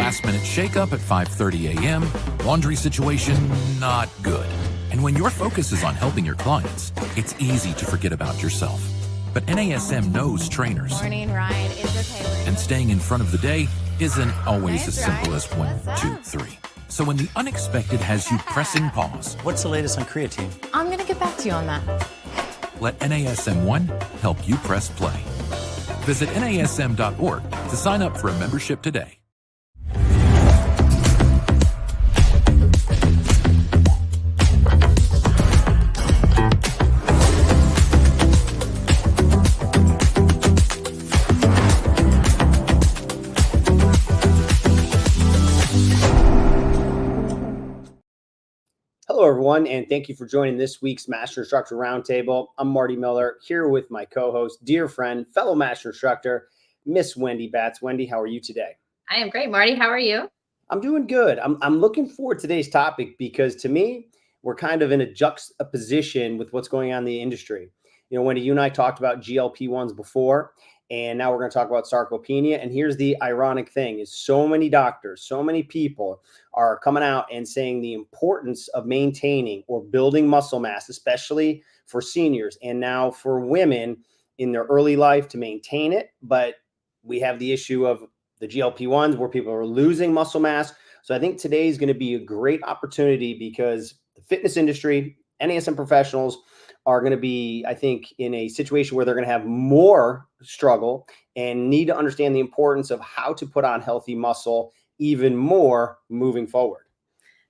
last-minute shakeup at 5:30 a.m., laundry situation not good. And when your focus is on helping your clients, it's easy to forget about yourself. But NASM knows trainers. Morning, Ryan. It's okay. And staying in front of the day isn't always as Thanks, simple as 1, 2, 3. So when the unexpected has you pressing pause, What's the latest on creatine? I'm going to get back to you on that. let NASM 1 help you press play. Visit NASM.org to sign up for a membership today. Hello, everyone, and thank you for joining this week's Master Instructor Roundtable. I'm Marty Miller, here with my co-host, dear friend, fellow Master Instructor, Miss Wendy Batts. Wendy, how are you today? I am great, Marty. How are you? I'm doing good. I'm looking forward to today's topic because, to me, we're kind of in a juxtaposition with what's going on in the industry. You know, Wendy, you and I talked about GLP-1s before, and now we're going to talk about sarcopenia. And here's the ironic thing is so many doctors, so many people are coming out and saying the importance of maintaining or building muscle mass, especially for seniors and now for women in their early life to maintain it. But we have the issue of the GLP-1s where people are losing muscle mass. So I think today is going to be a great opportunity because the fitness industry, NASM professionals are going to be, I think, in a situation where they're going to have more struggle and need to understand the importance of how to put on healthy muscle even more moving forward.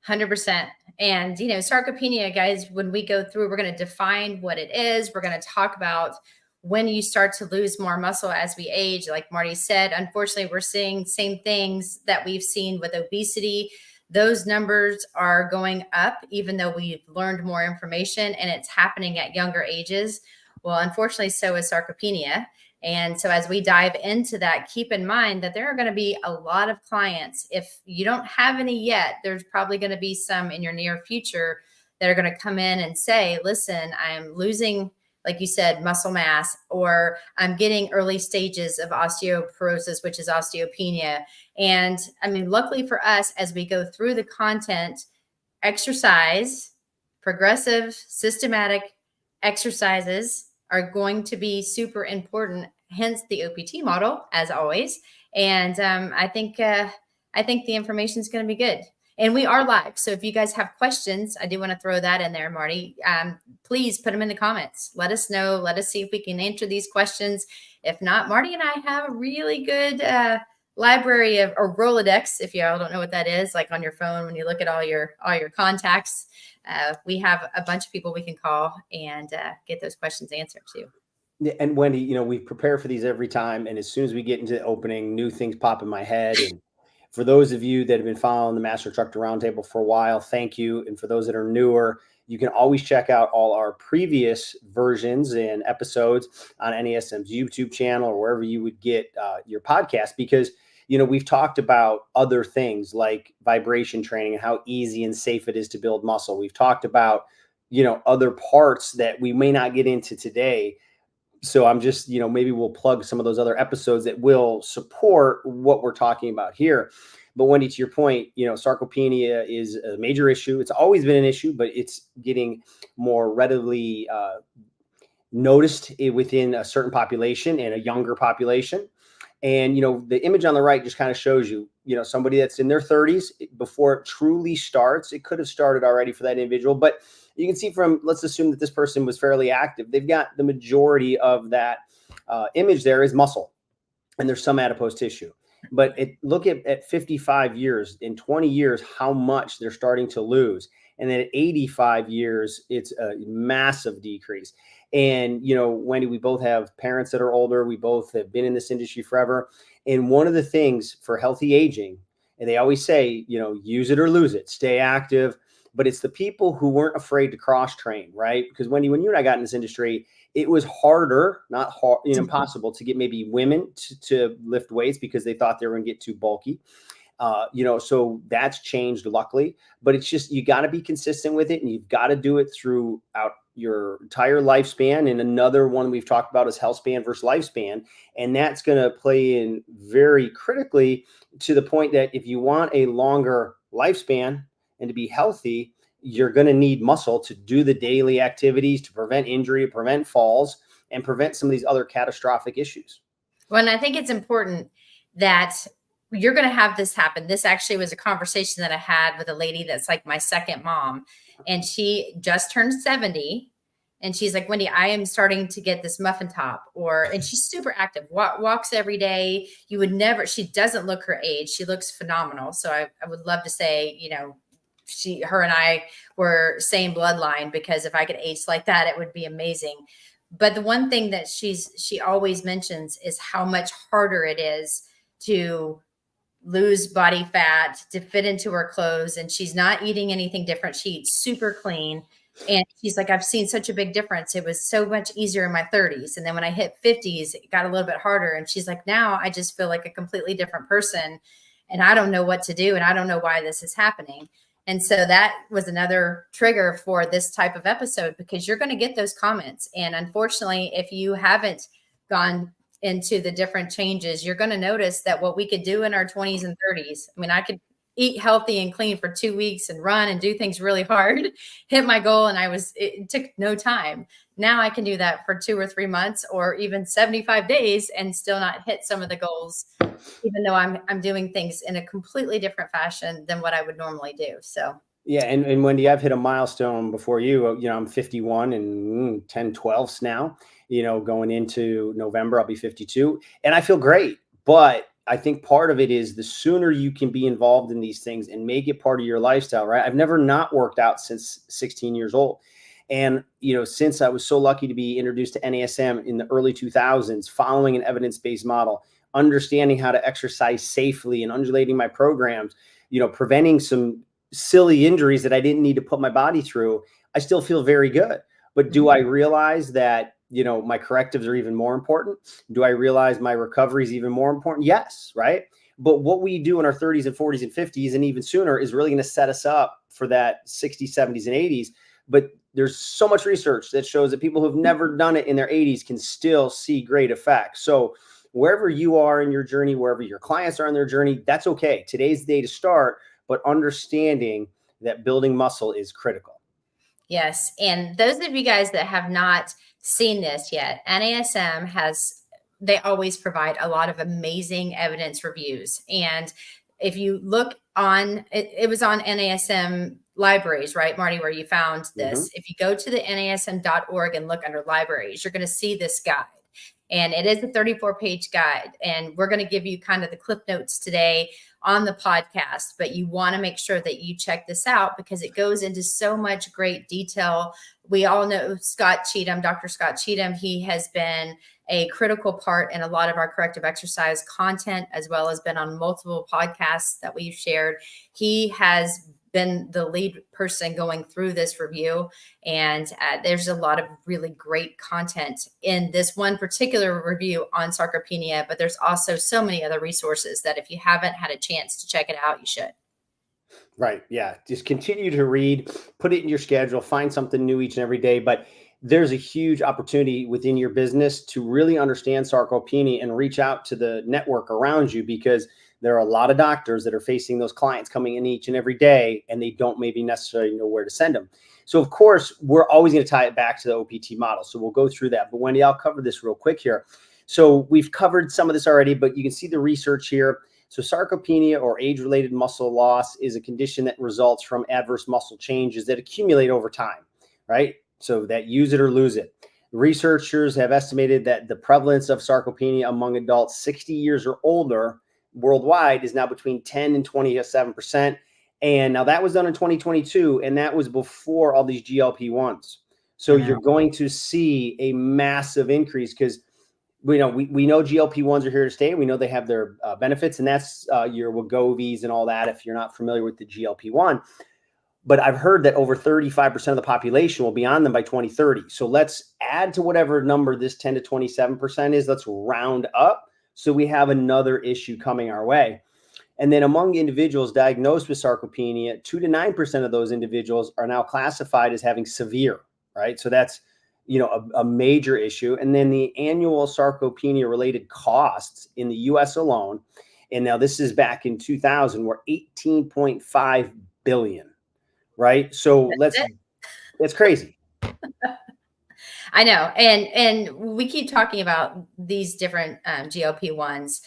100%. And, you know, sarcopenia, guys, when we go through, we're going to define what it is. We're going to talk about when you start to lose more muscle as we age. Like Marty said, unfortunately, we're seeing same things that we've seen with obesity. Those numbers are going up, even though we've learned more information and it's happening at younger ages. Well, unfortunately, so is sarcopenia. And so as we dive into that, keep in mind that there are going to be a lot of clients. If you don't have any yet, there's probably going to be some in your near future that are going to come in and say, listen, I'm losing, like you said, muscle mass, or I'm getting early stages of osteoporosis, which is osteopenia. And I mean, luckily for us, as we go through the content, exercise, progressive, systematic exercises are going to be super important, hence the OPT model, as always. And I think the information is going to be good. And we are live. So if you guys have questions, I do want to throw that in there, Marty. Please put them in the comments. Let us know. Let us see if we can answer these questions. If not, Marty and I have a really good library of, or Rolodex, if y'all don't know what that is, like on your phone when you look at all your contacts. We have a bunch of people we can call and get those questions answered too. And Wendy, you know, we prepare for these every time. And as soon as we get into the opening, new things pop in my head. And for those of you that have been following the Master Instructor Roundtable for a while, thank you. And for those that are newer, you can always check out all our previous versions and episodes on NASM's YouTube channel or wherever you would get your podcast, because you know, we've talked about other things like vibration training and how easy and safe it is to build muscle. We've talked about, you know, other parts that we may not get into today. So I'm just, you know, maybe we'll plug some of those other episodes that will support what we're talking about here. But Wendy, to your point, you know, sarcopenia is a major issue. It's always been an issue, but it's getting more readily noticed within a certain population and a younger population. And, you know, the image on the right just kind of shows you, you know, somebody that's in their 30s before it truly starts. It could have started already for that individual, but you can see from, let's assume that this person was fairly active. They've got the majority of that image there is muscle, and there's some adipose tissue. But look at 55 years, in 20 years, how much they're starting to lose. And then at 85 years, it's a massive decrease. And, you know, Wendy, we both have parents that are older. We both have been in this industry forever. And one of the things for healthy aging, and they always say, you know, use it or lose it, stay active. But it's the people who weren't afraid to cross train, right? Because Wendy, when you and I got in this industry, it was harder, not hard, you know, impossible to get maybe women to lift weights because they thought they were going to get too bulky. You know, so that's changed, luckily. But it's just, you got to be consistent with it, and you've got to do it throughout your entire lifespan. And another one we've talked about is health span versus lifespan. And that's going to play in very critically to the point that if you want a longer lifespan and to be healthy, you're going to need muscle to do the daily activities, to prevent injury, prevent falls, and prevent some of these other catastrophic issues. Well, and I think it's important that you're going to have this happen. This actually was a conversation that I had with a lady that's like my second mom, and she just turned 70. And she's like, Wendy, I am starting to get this muffin top, and she's super active, walks every day. You would never, she doesn't look her age. She looks phenomenal. So I would love to say, her and I were same bloodline, because if I could age like that, it would be amazing. But the one thing that she always mentions is how much harder it is to lose body fat, to fit into her clothes. And she's not eating anything different. She eats super clean. And she's like, I've seen such a big difference. It was so much easier in my 30s. And then when I hit 50s, it got a little bit harder. And she's like, now I just feel like a completely different person. And I don't know what to do. And I don't know why this is happening. And so that was another trigger for this type of episode, because you're going to get those comments. And unfortunately, if you haven't gone into the different changes, you're going to notice that what we could do in our 20s and 30s, I mean, I could eat healthy and clean for 2 weeks and run and do things really hard, hit my goal. And it took no time. Now I can do that for 2 or 3 months or even 75 days and still not hit some of the goals, even though I'm doing things in a completely different fashion than what I would normally do. So. Yeah. And Wendy, I've hit a milestone before you. I'm 51 and 10/12 now, going into November, I'll be 52, and I feel great. But I think part of it is the sooner you can be involved in these things and make it part of your lifestyle, right? I've never not worked out since 16 years old. And, since I was so lucky to be introduced to NASM in the early 2000s, following an evidence-based model, understanding how to exercise safely and undulating my programs, preventing some silly injuries that I didn't need to put my body through, I still feel very good. But do I realize that, my correctives are even more important? Do I realize my recovery is even more important? Yes. Right. But what we do in our 30s and 40s and 50s and even sooner is really going to set us up for that 60s, 70s, and 80s. But there's so much research that shows that people who've never done it in their 80s can still see great effects. So wherever you are in your journey, wherever your clients are in their journey, that's okay. Today's the day to start, but understanding that building muscle is critical. Yes. And those of you guys that have not seen this yet, NASM they always provide a lot of amazing evidence reviews. And if you look on, it was on NASM libraries, right, Marty, where you found this. If you go to the NASM.org and look under libraries, you're going to see this guide. And it is a 34-page guide. And we're going to give you kind of the clip notes today on the podcast, but you want to make sure that you check this out because it goes into so much great detail. We all know Dr. Scott Cheatham. He has been a critical part in a lot of our corrective exercise content, as well as been on multiple podcasts that we've shared. He has been the lead person going through this review. And there's a lot of really great content in this one particular review on sarcopenia, but there's also so many other resources that if you haven't had a chance to check it out, you should. Right. Yeah. Just continue to read, put it in your schedule, find something new each and every day. But there's a huge opportunity within your business to really understand sarcopenia and reach out to the network around you, because there are a lot of doctors that are facing those clients coming in each and every day, and they don't maybe necessarily know where to send them. So of course, we're always going to tie it back to the OPT model. So we'll go through that. But Wendy, I'll cover this real quick here. So we've covered some of this already, but you can see the research here. So sarcopenia, or age-related muscle loss, is a condition that results from adverse muscle changes that accumulate over time, right? So that use it or lose it. Researchers have estimated that the prevalence of sarcopenia among adults 60 years or older worldwide is now between 10 and 27%. And now that was done in 2022, and that was before all these GLP-1s. So you're going to see a massive increase because we know GLP-1s are here to stay. We know they have their benefits, and that's your Wegovy's and all that, if you're not familiar with the GLP-1. But I've heard that over 35% of the population will be on them by 2030. So let's add to whatever number this 10 to 27% is. Let's round up. So we have another issue coming our way. And then among individuals diagnosed with sarcopenia, 2 to 9% of those individuals are now classified as having severe right? So that's, a major issue. And then the annual sarcopenia related costs in the US alone, and now this is back in 2000, were 18.5 billion, right? So it's crazy. I know. And we keep talking about these different GLP-1s.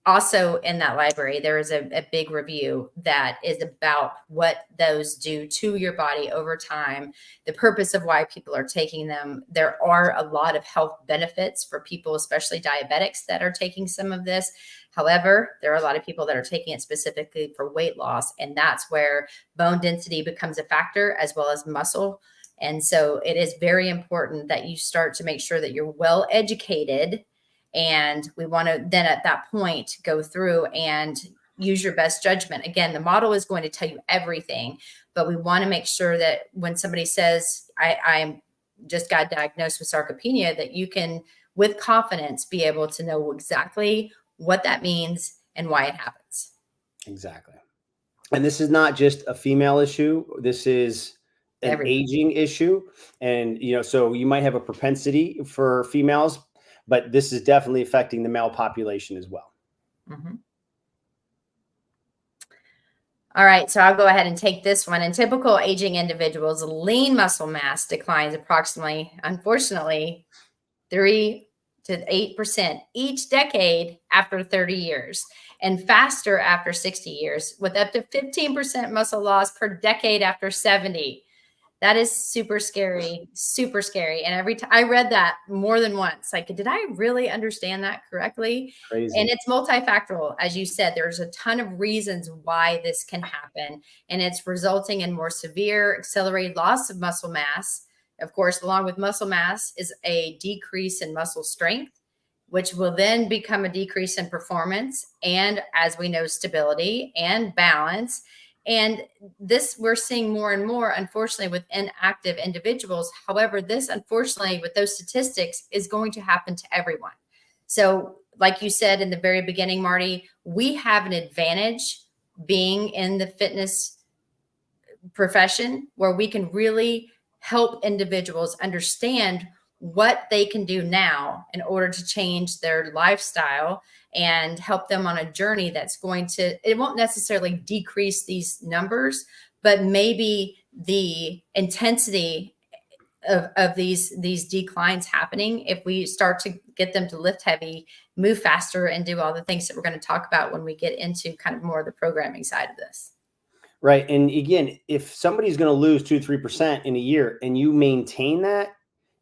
Also in that library, there is a big review that is about what those do to your body over time, the purpose of why people are taking them. There are a lot of health benefits for people, especially diabetics, that are taking some of this. However, there are a lot of people that are taking it specifically for weight loss, and that's where bone density becomes a factor as well as muscle. And so it is very important that you start to make sure that you're well educated. And we want to then at that point go through and use your best judgment. Again, the model is going to tell you everything, but we want to make sure that when somebody says, I just got diagnosed with sarcopenia, that you can, with confidence, be able to know exactly what that means and why it happens. Exactly. And this is not just a female issue. This is an aging issue. And, so you might have a propensity for females, but this is definitely affecting the male population as well. Mm-hmm. All right, so I'll go ahead and take this one. In typical aging individuals, lean muscle mass declines approximately, unfortunately, 3 to 8% each decade after 30 years, and faster after 60 years, with up to 15% muscle loss per decade after 70. That is super scary, super scary. And every time I read that more than once, like, did I really understand that correctly? Crazy. And it's multifactorial. As you said, there's a ton of reasons why this can happen. And it's resulting in more severe accelerated loss of muscle mass. Of course, along with muscle mass is a decrease in muscle strength, which will then become a decrease in performance. And as we know, stability and balance. And this we're seeing more and more, unfortunately, with inactive individuals. However, this, unfortunately, with those statistics, is going to happen to everyone. So like you said in the very beginning, Marty, we have an advantage being in the fitness profession where we can really help individuals understand what they can do now in order to change their lifestyle and help them on a journey that's going to, it won't necessarily decrease these numbers, but maybe the intensity of these declines happening if we start to get them to lift heavy, move faster, and do all the things that we're going to talk about when we get into kind of more of the programming side of this. Right. And again, if somebody's going to lose 2-3% in a year and you maintain that,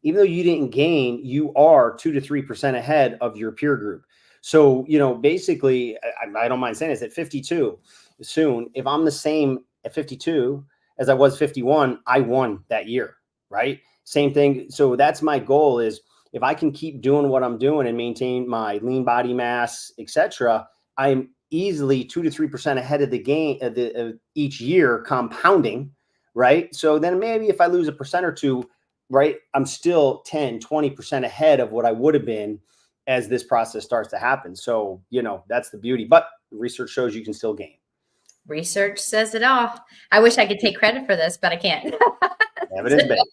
even though you didn't gain, you are 2 to 3% ahead of your peer group. So, basically, I don't mind saying this, at 52 soon, if I'm the same at 52 as I was 51, I won that year, right? Same thing. So that's my goal, is if I can keep doing what I'm doing and maintain my lean body mass, etc., I'm easily 2 to 3% ahead of the game of each year, compounding, right? So then maybe if I lose 1% or 2%, right, I'm still 10, 20% ahead of what I would have been as this process starts to happen. So, that's the beauty, but research shows you can still gain. Research says it all. I wish I could take credit for this, but I can't. Evidence based.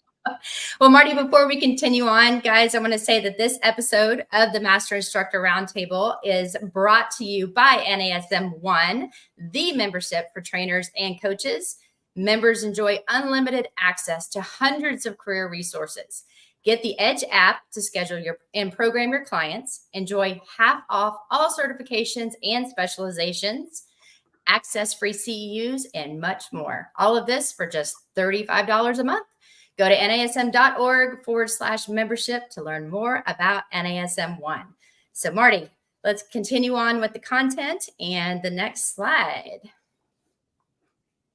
Well, Marty, before we continue on, guys, I want to say that this episode of the Master Instructor Roundtable is brought to you by NASM 1, the membership for trainers and coaches. Members enjoy unlimited access to hundreds of career resources. Get the Edge app to schedule and program your clients. Enjoy half off all certifications and specializations, access free CEUs, and much more. All of this for just $35 a month. Go to nasm.org/membership to learn more about NASM 1. So, Marty, let's continue on with the content and the next slide.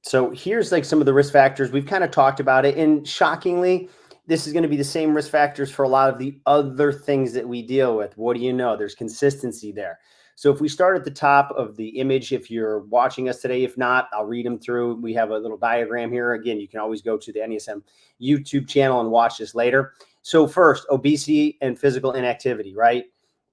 So here's like some of the risk factors. We've kind of talked about it, and shockingly, this is going to be the same risk factors for a lot of the other things that we deal with. What do you know? There's consistency there. So if we start at the top of the image, if you're watching us today, if not, I'll read them through. We have a little diagram here. Again, you can always go to the NASM YouTube channel and watch this later. So first, obesity and physical inactivity, right?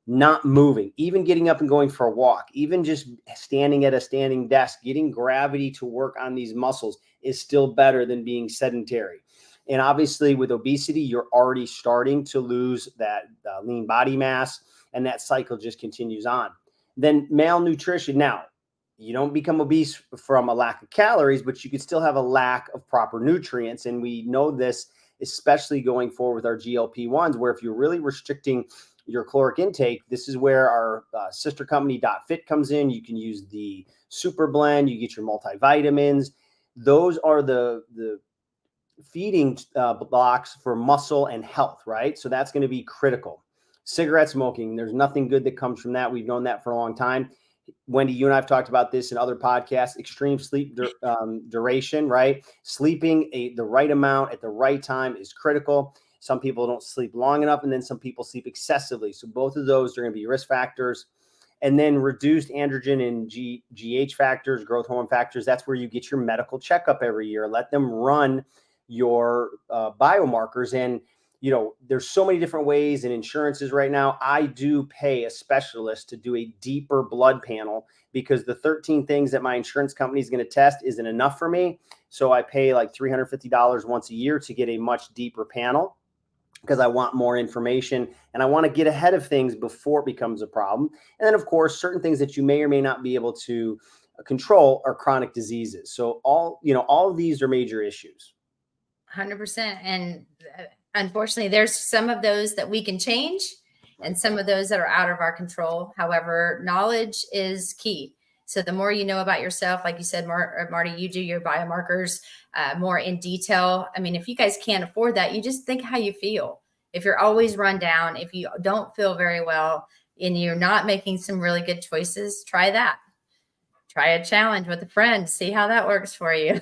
Not moving, even getting up and going for a walk, even just standing at a standing desk, getting gravity to work on these muscles is still better than being sedentary. And obviously with obesity, you're already starting to lose that lean body mass, and that cycle just continues on. Then malnutrition. Now, you don't become obese from a lack of calories, but you could still have a lack of proper nutrients. And we know this, especially going forward with our GLP-1s, where if you're really restricting your caloric intake, this is where our sister company .fit comes in. You can use the super blend, you get your multivitamins. Those are the feeding blocks for muscle and health, right? So that's going to be critical. Cigarette smoking, there's nothing good that comes from that. We've known that for a long time. Wendy, you and I have talked about this in other podcasts. Extreme sleep duration, right? Sleeping the right amount at the right time is critical. Some people don't sleep long enough, and then some people sleep excessively. So both of those are going to be risk factors. And then reduced androgen and GH factors, growth hormone factors. That's where you get your medical checkup every year. Let them run your biomarkers. And there's so many different ways in insurances right now. I do pay a specialist to do a deeper blood panel because the 13 things that my insurance company is going to test isn't enough for me. So I pay like $350 once a year to get a much deeper panel because I want more information and I want to get ahead of things before it becomes a problem. And then, of course, certain things that you may or may not be able to control are chronic diseases. So all of these are major issues. 100%. And unfortunately, there's some of those that we can change and some of those that are out of our control. However, knowledge is key. So the more you know about yourself, like you said, Marty, you do your biomarkers more in detail. I mean, if you guys can't afford that, you just think how you feel. If you're always run down, if you don't feel very well and you're not making some really good choices, try that. Try a challenge with a friend, see how that works for you.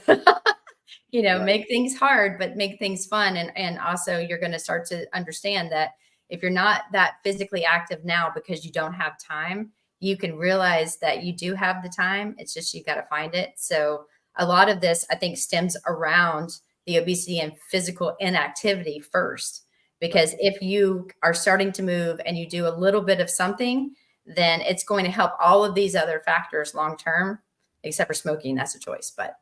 Right. Make things hard, but make things fun. And also you're going to start to understand that if you're not that physically active now because you don't have time, you can realize that you do have the time. It's just, you got to find it. So a lot of this, I think, stems around the obesity and physical inactivity first, because if you are starting to move and you do a little bit of something, then it's going to help all of these other factors long-term, except for smoking. That's a choice, but.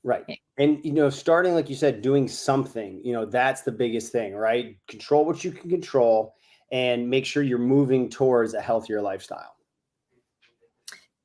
Right. And, starting, like you said, doing something, that's the biggest thing, right? Control what you can control and make sure you're moving towards a healthier lifestyle.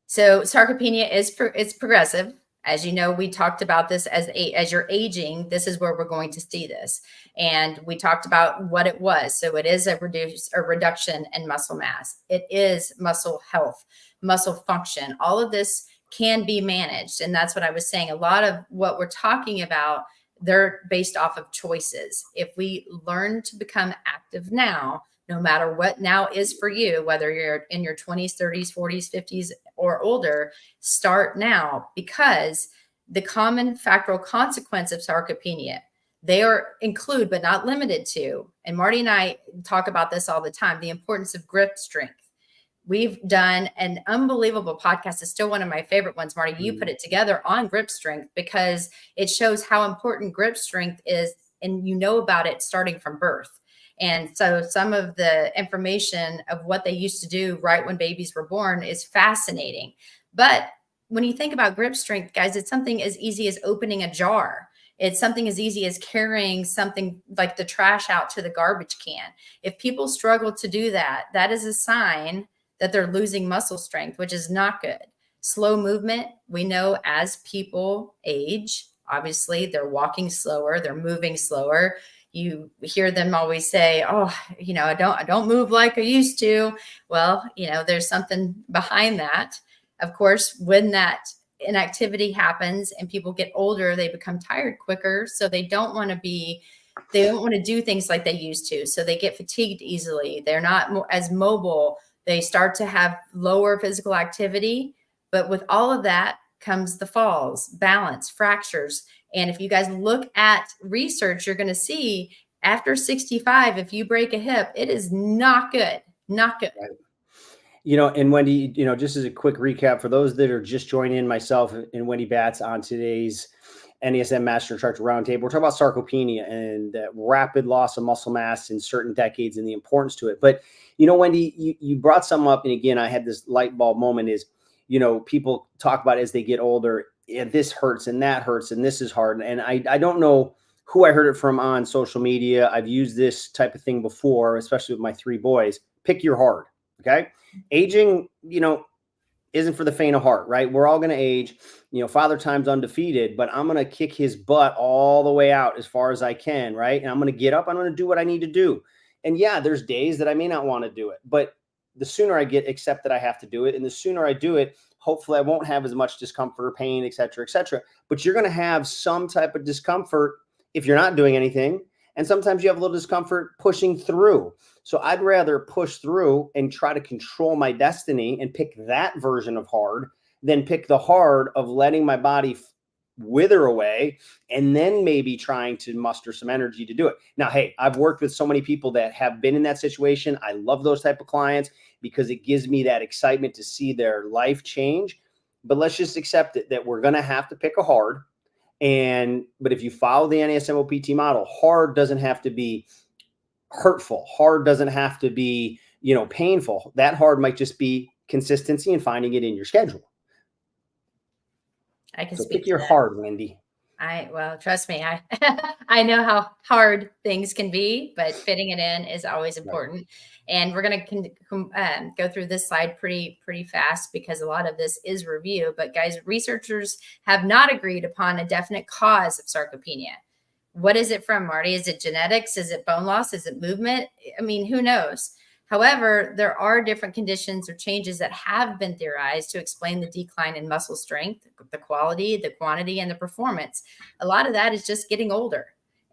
So sarcopenia it's progressive. As you know, we talked about this as you're aging, this is where we're going to see this. And we talked about what it was. So it is a reduction in muscle mass. It is muscle health, muscle function. All of this can be managed. And that's what I was saying. A lot of what we're talking about, they're based off of choices. If we learn to become active now, no matter what now is for you, whether you're in your 20s, 30s, 40s, 50s, or older, start now, because the common factoral consequence of sarcopenia, they include, but not limited to, and Marty and I talk about this all the time, the importance of grip strength. We've done an unbelievable podcast. It's still one of my favorite ones. Marty, you put it together on grip strength because it shows how important grip strength is. And about it starting from birth. And so some of the information of what they used to do right when babies were born is fascinating. But when you think about grip strength, guys, it's something as easy as opening a jar. It's something as easy as carrying something like the trash out to the garbage can. If people struggle to do that, that is a sign that they're losing muscle strength, which is not good. Slow movement, we know as people age, obviously they're walking slower, they're moving slower. You hear them always say, oh, I don't move like I used to. Well, there's something behind that. Of course, when that inactivity happens and people get older, they become tired quicker. So they don't want to do things like they used to. So they get fatigued easily. They're not as mobile. They start to have lower physical activity. But with all of that comes the falls, balance, fractures. And if you guys look at research, you're going to see after 65, if you break a hip, it is not good. Not good. Right. And Wendy, just as a quick recap for those that are just joining in, myself and Wendy Batts on today's NASM Master Instructor Roundtable, we're talking about sarcopenia and that rapid loss of muscle mass in certain decades and the importance to it. But, Wendy, you brought something up. And again, I had this light bulb moment is, people talk about as they get older, this hurts and that hurts and this is hard. And I don't know who I heard it from on social media. I've used this type of thing before, especially with my 3 boys. Pick your hard. Okay. Aging, isn't for the faint of heart, right? We're all going to age. Father Time's undefeated, but I'm going to kick his butt all the way out as far as I can, right? And I'm going to get up. I'm going to do what I need to do. And yeah, there's days that I may not want to do it, but the sooner I accept that I have to do it, and the sooner I do it, hopefully I won't have as much discomfort or pain, et cetera, et cetera. But you're going to have some type of discomfort if you're not doing anything. And sometimes you have a little discomfort pushing through. So I'd rather push through and try to control my destiny and pick that version of hard than pick the hard of letting my body wither away and then maybe trying to muster some energy to do it. Now, hey, I've worked with so many people that have been in that situation. I love those type of clients because it gives me that excitement to see their life change. But let's just accept it that we're going to have to pick a hard. But if you follow the NASM OPT model, hard doesn't have to be hurtful. Hard doesn't have to be, painful. That hard might just be consistency and finding it in your schedule. I can so speak pick your to that. hard, Wendy. Well, trust me, I know how hard things can be, but fitting it in is always important. Right. And we're going to go through this slide pretty fast because a lot of this is review. But guys, researchers have not agreed upon a definite cause of sarcopenia. What is it from, Marty? Is it genetics? Is it bone loss? Is it movement? I mean, who knows? However, there are different conditions or changes that have been theorized to explain the decline in muscle strength, the quality, the quantity, and the performance. A lot of that is just getting older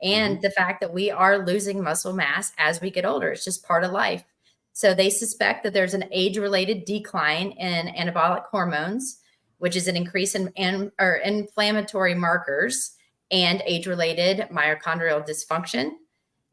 and the fact that we are losing muscle mass as we get older. It's just part of life. So they suspect that there's an age-related decline in anabolic hormones, which is an increase in inflammatory markers and age-related mitochondrial dysfunction.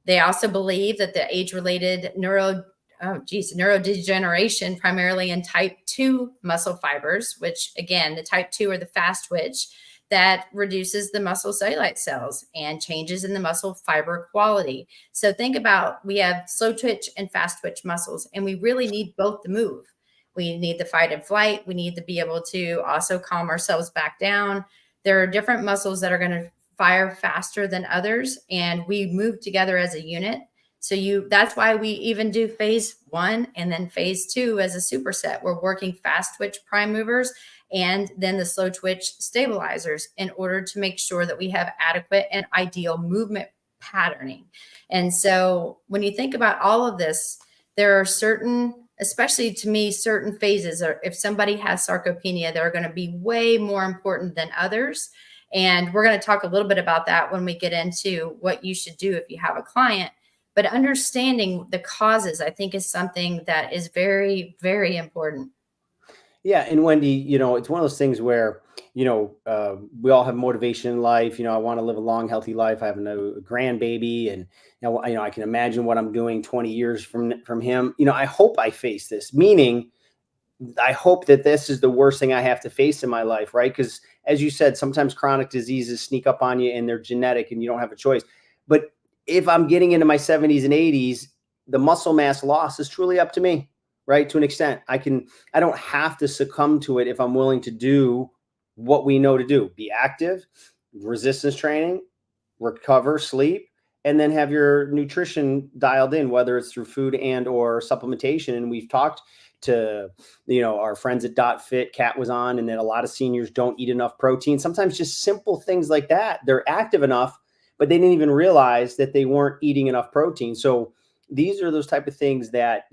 They also believe that the age-related neurodegeneration, primarily in type 2 muscle fibers, which again, the type 2 are the fast twitch, that reduces the muscle cellulite cells and changes in the muscle fiber quality. So think about, we have slow twitch and fast twitch muscles, and we really need both to move. We need the fight and flight. We need to be able to also calm ourselves back down. There are different muscles that are going to fire faster than others, and we move together as a unit. So that's why we even do phase 1 and then phase 2 as a superset. We're working fast twitch prime movers and then the slow twitch stabilizers in order to make sure that we have adequate and ideal movement patterning. And so when you think about all of this, there are certain, especially to me, certain phases, or if somebody has sarcopenia, they're going to be way more important than others. And we're going to talk a little bit about that when we get into what you should do if you have a client. But understanding the causes, I think, is something that is very, very important. Yeah. And Wendy, it's one of those things where, we all have motivation in life. I want to live a long, healthy life. I have a grandbaby, and I can imagine what I'm doing 20 years from him. I hope I face this, meaning I hope that this is the worst thing I have to face in my life, right? Because as you said, sometimes chronic diseases sneak up on you and they're genetic and you don't have a choice. But if I'm getting into my 70s and 80s, the muscle mass loss is truly up to me, right? To an extent, I don't have to succumb to it if I'm willing to do what we know to do: be active, resistance training, recover, sleep, and then have your nutrition dialed in, whether it's through food and or supplementation. And we've talked to, our friends at Dot Fit, Kat was on, and then a lot of seniors don't eat enough protein. Sometimes just simple things like that. They're active enough, but they didn't even realize that they weren't eating enough protein. So these are those type of things that,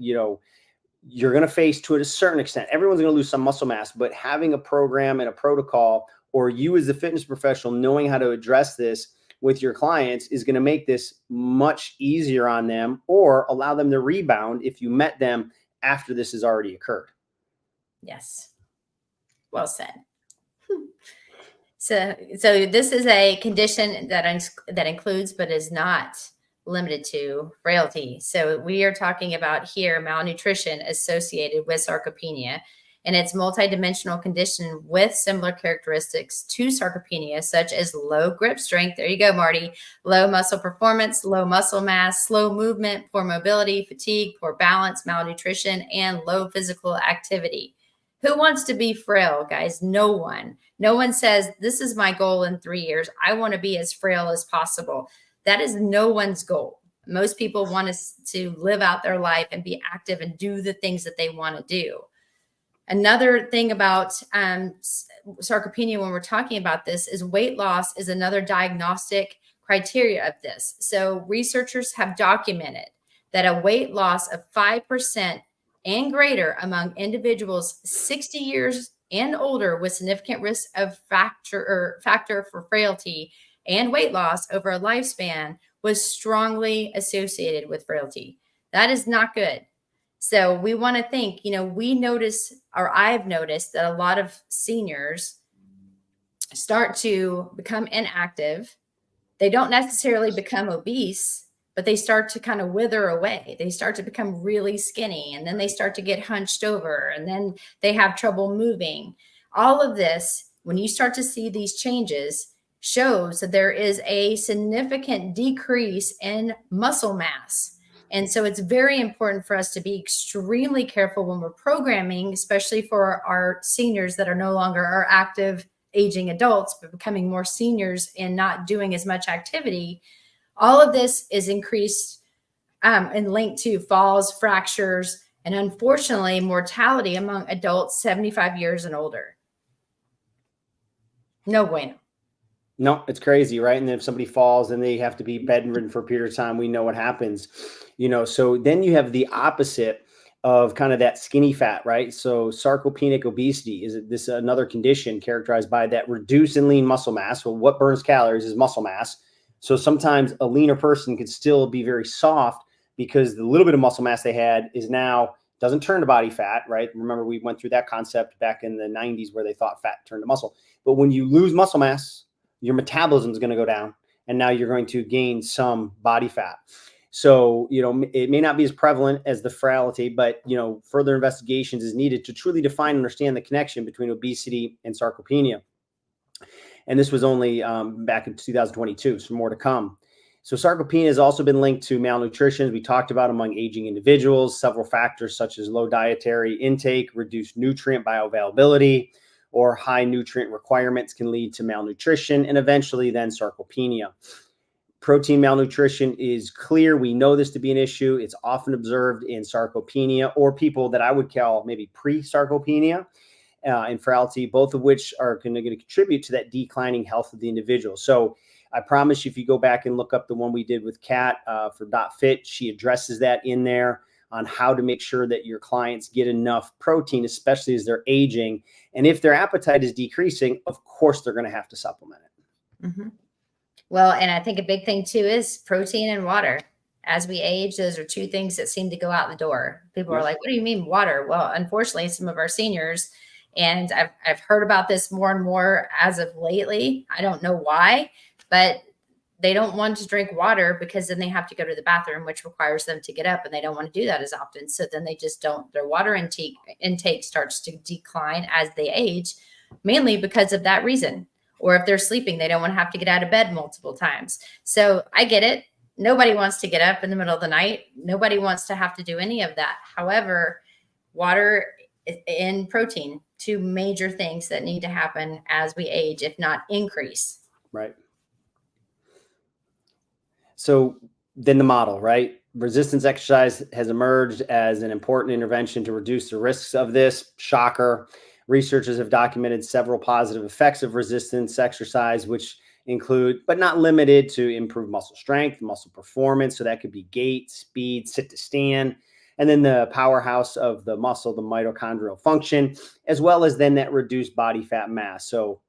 you're going to face to a certain extent. Everyone's going to lose some muscle mass, but having a program and a protocol, or you as a fitness professional knowing how to address this with your clients, is going to make this much easier on them, or allow them to rebound if you met them after this has already occurred. Yes. Well said. So this is a condition that includes, but is not limited to, frailty. So we are talking about here malnutrition associated with sarcopenia, and it's multidimensional condition with similar characteristics to sarcopenia, such as low grip strength. There you go, Marty. Low muscle performance, low muscle mass, slow movement, poor mobility, fatigue, poor balance, malnutrition, and low physical activity. Who wants to be frail, guys? No one. No one says, this is my goal in 3 years. I want to be as frail as possible. That is no one's goal. Most people want us to live out their life and be active and do the things that they want to do. Another thing about sarcopenia when we're talking about this is weight loss is another diagnostic criteria of this. So researchers have documented that a weight loss of 5% and greater among individuals 60 years and older with significant risk of factor for frailty and weight loss over a lifespan was strongly associated with frailty. That is not good. So we want to think, we notice, or I've noticed that a lot of seniors start to become inactive. They don't necessarily become obese, but they start to kind of wither away. They start to become really skinny, and then they start to get hunched over, and then they have trouble moving. All of this, when you start to see these changes, shows that there is a significant decrease in muscle mass. And so it's very important for us to be extremely careful when we're programming, especially for our seniors that are no longer our active aging adults, but becoming more seniors and not doing as much activity. All of this is increased and linked to falls, fractures, and unfortunately mortality among adults 75 years and older. No bueno. No, it's crazy, right? And then if somebody falls and they have to be bedridden for a period of time, we know what happens, so then you have the opposite of kind of that skinny fat, right? So sarcopenic obesity is this another condition characterized by that reduced and lean muscle mass. Well, what burns calories is muscle mass. So sometimes a leaner person could still be very soft because the little bit of muscle mass they had is now doesn't turn to body fat, right? Remember, we went through that concept back in the 90s where they thought fat turned to muscle. But when you lose muscle mass, your metabolism is going to go down, and now you're going to gain some body fat. So, it may not be as prevalent as the frailty, but, further investigations is needed to truly define and understand the connection between obesity and sarcopenia. And this was only back in 2022, so more to come. So sarcopenia has also been linked to malnutrition. We talked about among aging individuals, several factors such as low dietary intake, reduced nutrient bioavailability, or high nutrient requirements can lead to malnutrition and eventually then sarcopenia. Protein malnutrition is clear. We know this to be an issue. It's often observed in sarcopenia or people that I would call maybe pre-sarcopenia and frailty, both of which are going to contribute to that declining health of the individual. So I promise you, if you go back and look up the one we did with Kat for .fit, she addresses that in there on how to make sure that your clients get enough protein, especially as they're aging. And if their appetite is decreasing, of course, they're going to have to supplement it. Mm-hmm. Well, and I think a big thing too is protein and water. As we age, those are two things that seem to go out the door. People are like, what do you mean water? Well, unfortunately, some of our seniors, and I've heard about this more and more as of lately. I don't know why, but they don't want to drink water because then they have to go to the bathroom, which requires them to get up, and they don't want to do that as often. So then they just don't, their water intake starts to decline as they age, mainly because of that reason. Or if they're sleeping, they don't want to have to get out of bed multiple times. So I get it. Nobody wants to get up in the middle of the night. Nobody wants to have to do any of that. However, water and protein, two major things that need to happen as we age, if not increase. Right. So then the model, right? Resistance exercise has emerged as an important intervention to reduce the risks of this. Shocker. Researchers have documented several positive effects of resistance exercise, which include, but not limited to, improved muscle strength, muscle performance. So that could be gait, speed, sit to stand, and then the powerhouse of the muscle, the mitochondrial function, as well as then that reduced body fat mass. So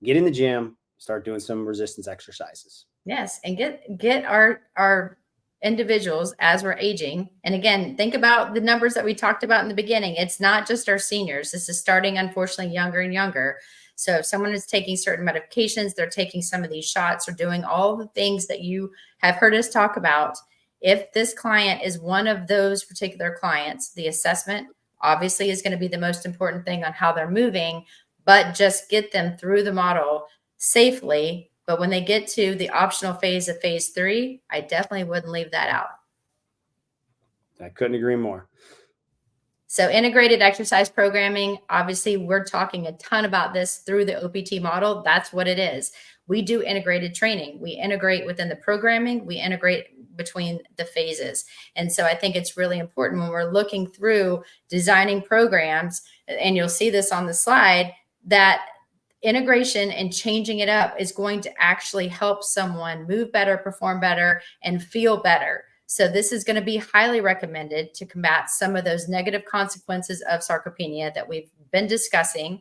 get in the gym, start doing some resistance exercises. Yes, and get our individuals as we're aging. And again, think about the numbers that we talked about in the beginning. It's not just our seniors. This is starting, unfortunately, younger and younger. So if someone is taking certain medications, they're taking some of these shots or doing all the things that you have heard us talk about. If this client is one of those particular clients, the assessment obviously is going to be the most important thing on how they're moving, but just get them through the model safely. But when they get to the optional phase of phase 3, I definitely wouldn't leave that out. I couldn't agree more. So integrated exercise programming, obviously we're talking a ton about this through the OPT model. That's what it is. We do integrated training. We integrate within the programming. We integrate between the phases. And so I think it's really important when we're looking through designing programs, and you'll see this on the slide, that integration and changing it up is going to actually help someone move better, perform better, and feel better. So this is going to be highly recommended to combat some of those negative consequences of sarcopenia that we've been discussing.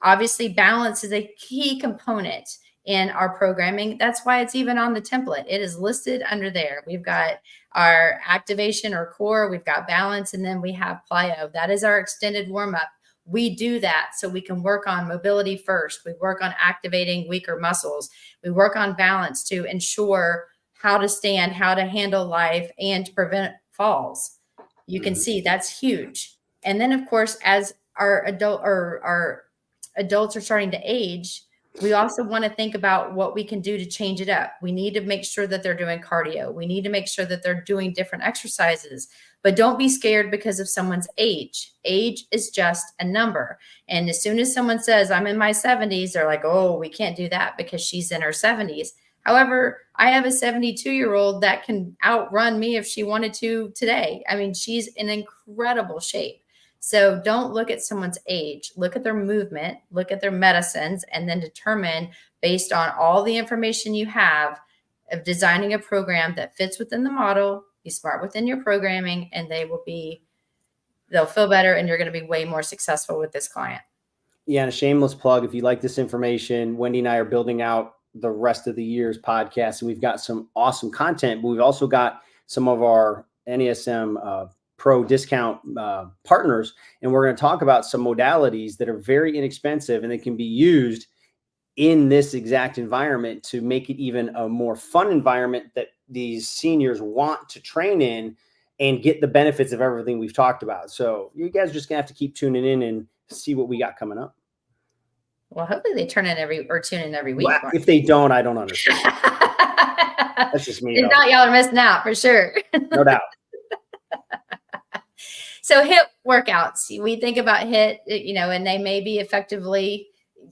Obviously, balance is a key component in our programming. That's why it's even on the template. It is listed under there. We've got our activation or core, we've got balance, and then we have plyo. That is our extended warm-up. We do that so we can work on mobility first. We work on activating weaker muscles. We work on balance to ensure how to stand, how to handle life, and to prevent falls. You can see that's huge. And then, of course, as our adults are starting to age, we also want to think about what we can do to change it up. We need to make sure that they're doing cardio. We need to make sure that they're doing different exercises. But don't be scared because of someone's age. Age is just a number. And as soon as someone says, I'm in my 70s, they're like, oh, we can't do that because she's in her 70s. However, I have a 72-year-old that can outrun me if she wanted to today. I mean, she's in incredible shape. So don't look at someone's age, look at their movement, look at their medicines, and then determine based on all the information you have of designing a program that fits within the model, be smart within your programming, and they'll feel better, and you're going to be way more successful with this client. Yeah, and a shameless plug, if you like this information, Wendy and I are building out the rest of the year's podcast, and we've got some awesome content, but we've also got some of our NASM pro discount partners, and we're going to talk about some modalities that are very inexpensive and they can be used in this exact environment to make it even a more fun environment that these seniors want to train in and get the benefits of everything we've talked about. So you guys are just gonna have to keep tuning in and see what we got coming up. Well, hopefully they tune in every week. Well, if they don't, I don't understand. That's just me. If not, y'all are missing out for sure. No doubt. So HIIT workouts, we think about HIIT, and they may be effectively,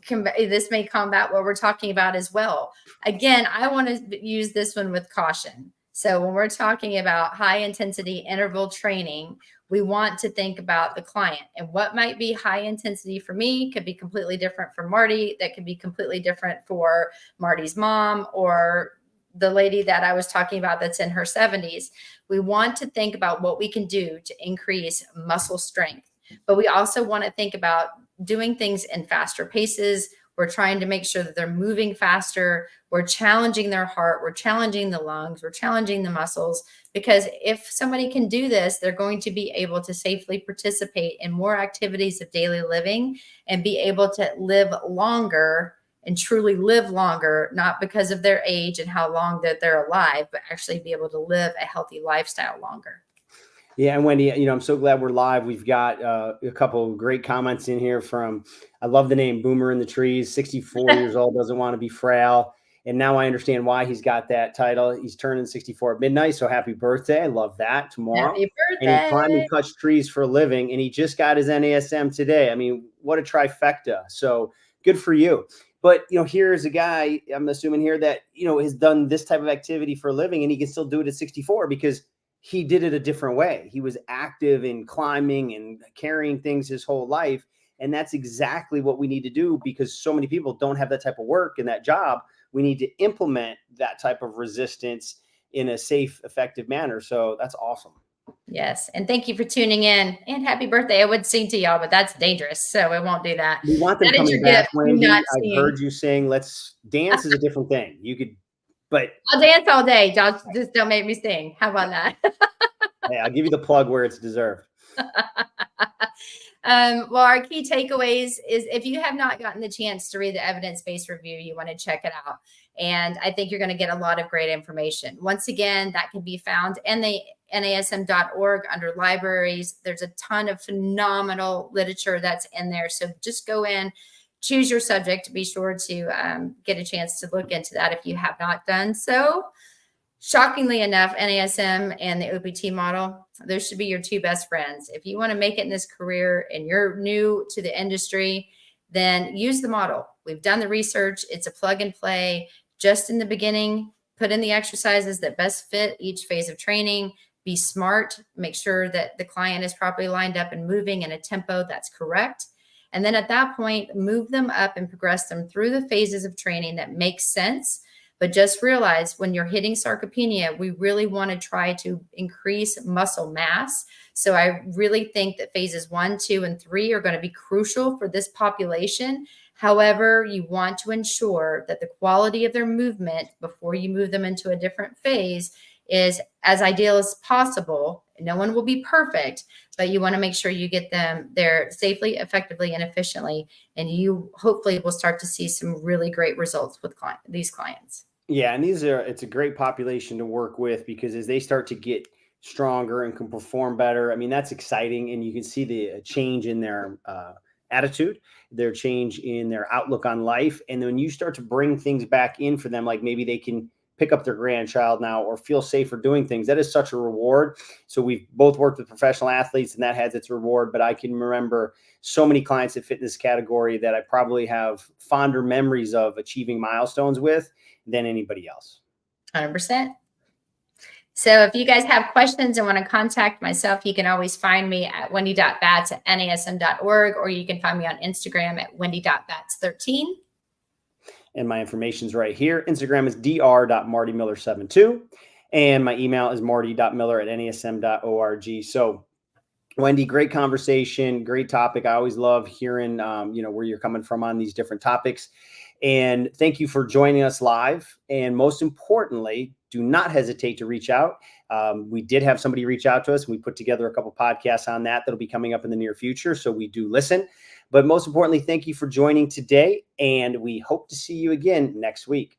this may combat what we're talking about as well. Again, I want to use this one with caution. So when we're talking about high intensity interval training, we want to think about the client, and what might be high intensity for me could be completely different for Marty. That could be completely different for Marty's mom or the lady that I was talking about that's in her 70s. We want to think about what we can do to increase muscle strength, but we also want to think about doing things in faster paces. We're trying to make sure that they're moving faster. We're challenging their heart. We're challenging the lungs. We're challenging the muscles, because if somebody can do this, they're going to be able to safely participate in more activities of daily living and be able to live longer and truly live longer, not because of their age and how long that they're alive, but actually be able to live a healthy lifestyle longer. Yeah. And Wendy, I'm so glad we're live. We've got a couple of great comments in here from, I love the name Boomer in the Trees, 64 years old, doesn't want to be frail. And now I understand why he's got that title. He's turning 64 at midnight. So happy birthday. I love that. Tomorrow. Happy birthday. And he climbs and cuts trees for a living. And he just got his NASM today. I mean, what a trifecta. So good for you. But, here's a guy, I'm assuming here that, has done this type of activity for a living, and he can still do it at 64 because he did it a different way. He was active in climbing and carrying things his whole life. And that's exactly what we need to do, because so many people don't have that type of work and that job. We need to implement that type of resistance in a safe, effective manner. So that's awesome. Yes. And thank you for tuning in, and happy birthday. I would sing to y'all, but that's dangerous. So I won't do that. We want them that coming back, Wendy. I've singing. heard you sing. Let's dance is a different thing. You could, but I'll dance all day. Just don't make me sing. How about that? Hey, I'll give you the plug where it's deserved. Well, our key takeaways is, if you have not gotten the chance to read the evidence-based review, you want to check it out. And I think you're going to get a lot of great information. Once again, that can be found in the NASM.org under libraries. There's a ton of phenomenal literature that's in there. So just go in, choose your subject, be sure to get a chance to look into that if you have not done so. shockingly enough, NASM and the OPT model, those should be your two best friends. If you want to make it in this career and you're new to the industry, then use the model. We've done the research. It's a plug and play. Just in the beginning, put in the exercises that best fit each phase of training. Be smart. Make sure that the client is properly lined up and moving in a tempo that's correct. And then at that point, move them up and progress them through the phases of training that make sense. But just realize when you're hitting sarcopenia, we really want to try to increase muscle mass. So I really think that phases 1, 2, and 3 are going to be crucial for this population. However, you want to ensure that the quality of their movement before you move them into a different phase is as ideal as possible. No one will be perfect, but you want to make sure you get them there safely, effectively, and efficiently. And you hopefully will start to see some really great results with these clients. Yeah. And it's a great population to work with, because as they start to get stronger and can perform better, I mean, that's exciting. And you can see the change in their attitude, their change in their outlook on life. And then when you start to bring things back in for them, like maybe they can pick up their grandchild now or feel safer doing things, that is such a reward. So we've both worked with professional athletes and that has its reward, but I can remember so many clients that fit in this category that I probably have fonder memories of achieving milestones with than anybody else. 100%. So if you guys have questions and want to contact myself, you can always find me at wendy.batts@nasm.org, or you can find me on Instagram at wendy.batts13. And my information's right here. Instagram is dr.martymiller72. And my email is marty.miller@nasm.org. So Wendy, great conversation, great topic. I always love hearing, where you're coming from on these different topics. And thank you for joining us live. And most importantly, do not hesitate to reach out. We did have somebody reach out to us. We put together a couple podcasts on that'll be coming up in the near future. So we do listen. But most importantly, thank you for joining today. And we hope to see you again next week.